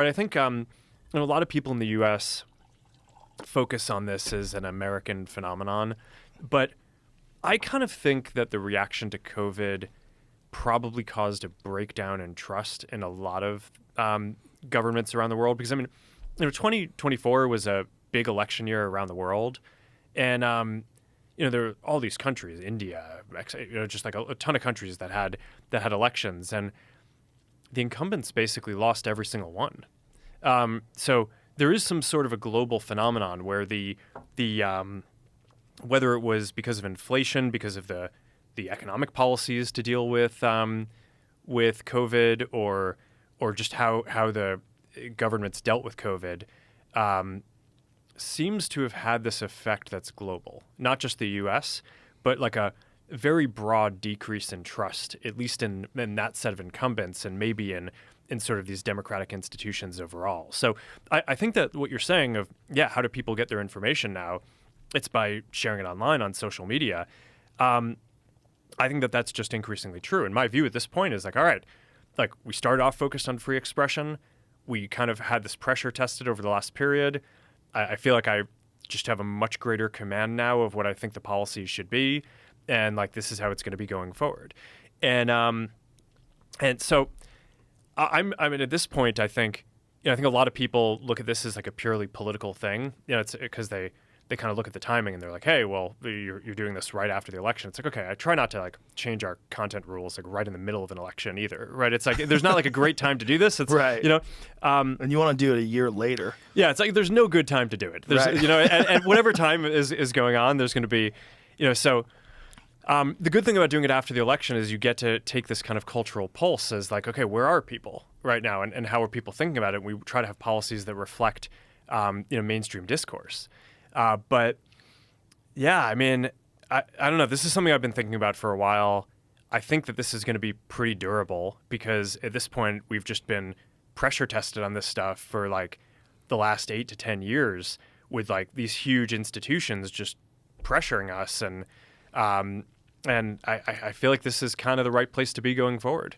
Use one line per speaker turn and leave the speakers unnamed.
But I think a lot of people in the U.S. focus on this as an American phenomenon, but I kind of think that the reaction to COVID probably caused a breakdown in trust in a lot of governments around the world. Because 2024 was a big election year around the world, and there are all these countries, India, just like a ton of countries that had elections, and the incumbents basically lost every single one. So there is some sort of a global phenomenon where the whether it was because of inflation, because of the economic policies to deal with COVID, or just how the governments dealt with COVID, seems to have had this effect that's global, not just the U.S., but like a very broad decrease in trust, at least in that set of incumbents, and maybe in sort of these democratic institutions overall. So I think that what you're saying of, how do people get their information now? It's by sharing it online on social media. I think that that's just increasingly true. And my view at this point is like, all right, like we started off focused on free expression. We kind of had this pressure tested over the last period. I feel like I just have a much greater command now of what I think the policies should be. And like, this is how it's going to be going forward. And so I mean, at this point, I think a lot of people look at this as like a purely political thing. It's because they kind of look at the timing and they're like, hey, well, you're doing this right after the election. It's like, okay, I try not to like change our content rules like right in the middle of an election either, right? It's like there's not like a great time to do this. It's
right.
And
you want to do it a year later.
Yeah, it's like there's no good time to do it. There's,
right.
At whatever time is going on, there's going to be, so. The good thing about doing it after the election is you get to take this kind of cultural pulse as like, okay, where are people right now, and how are people thinking about it? We try to have policies that reflect, mainstream discourse. But yeah, I mean, I don't know. This is something I've been thinking about for a while. I think that this is going to be pretty durable because at this point we've just been pressure tested on this stuff for like the last 8 to 10 years with like these huge institutions just pressuring us, and I feel like this is kind of the right place to be going forward.